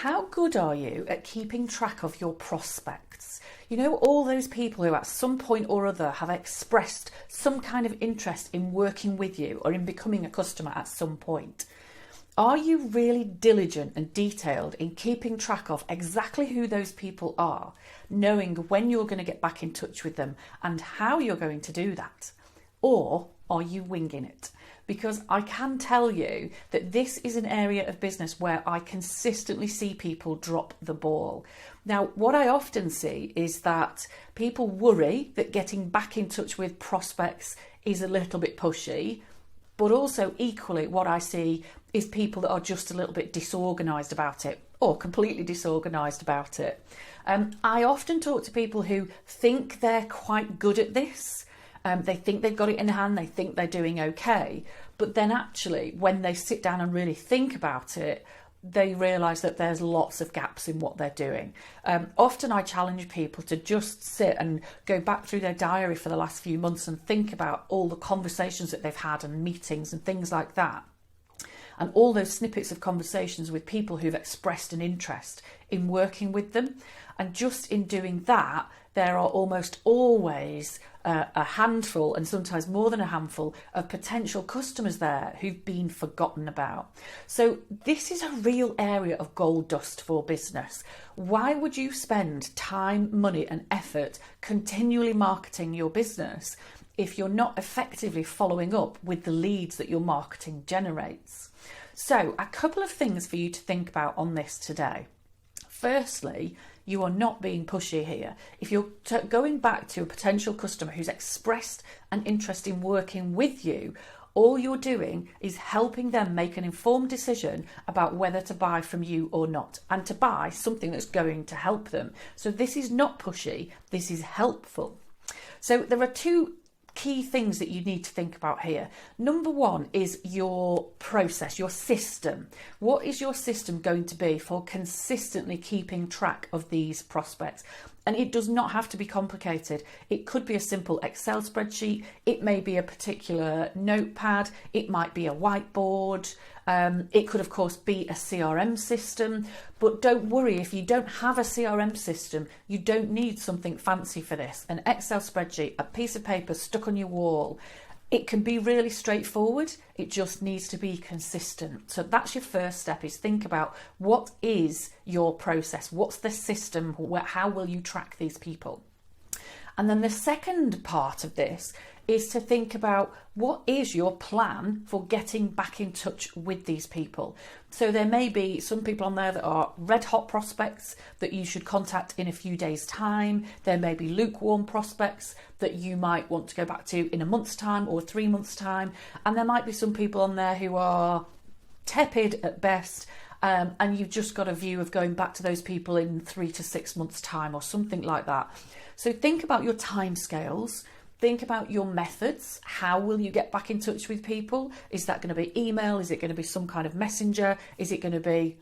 How good are you at keeping track of your prospects? You know, all those people who at some point or other have expressed some kind of interest in working with you or in becoming a customer at some point. Are you really diligent and detailed in keeping track of exactly who those people are, knowing when you're going to get back in touch with them and how you're going to do that? Or are you winging it? Because I can tell you that this is an area of business where I consistently see people drop the ball. Now, what I often see is that people worry that getting back in touch with prospects is a little bit pushy, but also equally what I see is people that are just a little bit disorganised about it or completely disorganised about it. I often talk to people who think they're quite good at this. They think they've got it in hand, they think they're doing okay. But then actually, when they sit down and really think about it, they realise that there's lots of gaps in what they're doing. Often I challenge people to just sit and go back through their diary for the last few months and think about all the conversations that they've had and meetings and things like that. And all those snippets of conversations with people who've expressed an interest in working with them. And just in doing that, there are almost always a handful, and sometimes more than a handful, of potential customers there who've been forgotten about. So this is a real area of gold dust for business. Why would you spend time, money and effort continually marketing your business if you're not effectively following up with the leads that your marketing generates? So a couple of things for you to think about on this today. Firstly, you are not being pushy here. If you're going back to a potential customer who's expressed an interest in working with you, all you're doing is helping them make an informed decision about whether to buy from you or not, and to buy something that's going to help them. So this is not pushy, this is helpful. So there are two key things that you need to think about here. Number one is your process, your system. What is your system going to be for consistently keeping track of these prospects? And it does not have to be complicated. It could be a simple Excel spreadsheet. It may be a particular notepad. It might be a whiteboard. It could, of course, be a CRM system. But don't worry, if you don't have a CRM system, you don't need something fancy for this. An Excel spreadsheet, a piece of paper stuck on your wall. It can be really straightforward. It just needs to be consistent. So that's your first step, is think about what is your process? What's the system? How will you track these people? And then the second part of this is to think about what is your plan for getting back in touch with these people. So there may be some people on there that are red hot prospects that you should contact in a few days' time. There may be lukewarm prospects that you might want to go back to in a month's time or 3 months' time. And there might be some people on there who are tepid at best, and you've just got a view of going back to those people in 3 to 6 months' time or something like that. So think about your timescales. Think about your methods. How will you get back in touch with people? Is that going to be email? Is it going to be some kind of messenger? Is it going to be,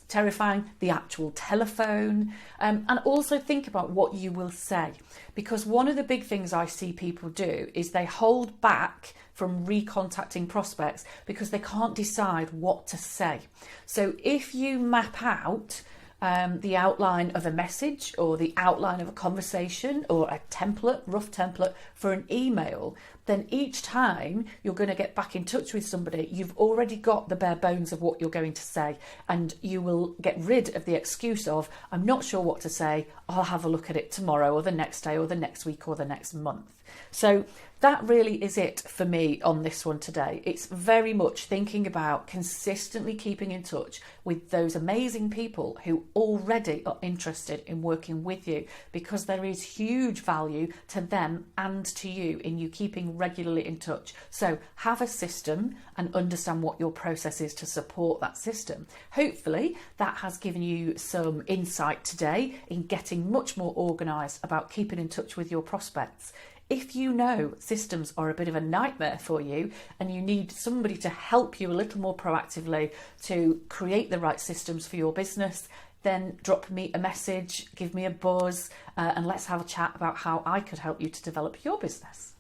terrifying, the actual telephone? And also think about what you will say. Because one of the big things I see people do is they hold back from recontacting prospects because they can't decide what to say. So if you map out the outline of a message or the outline of a conversation or a template, rough template for an email, then each time you're going to get back in touch with somebody, you've already got the bare bones of what you're going to say, and you will get rid of the excuse of, I'm not sure what to say, I'll have a look at it tomorrow or the next day or the next week or the next month. So that really is it for me on this one today. It's very much thinking about consistently keeping in touch with those amazing people who already are interested in working with you, because there is huge value to them and to you in you keeping regularly in touch. So have a system and understand what your process is to support that system. Hopefully that has given you some insight today in getting much more organised about keeping in touch with your prospects. If you know systems are a bit of a nightmare for you and you need somebody to help you a little more proactively to create the right systems for your business, then drop me a message, give me a buzz, and let's have a chat about how I could help you to develop your business.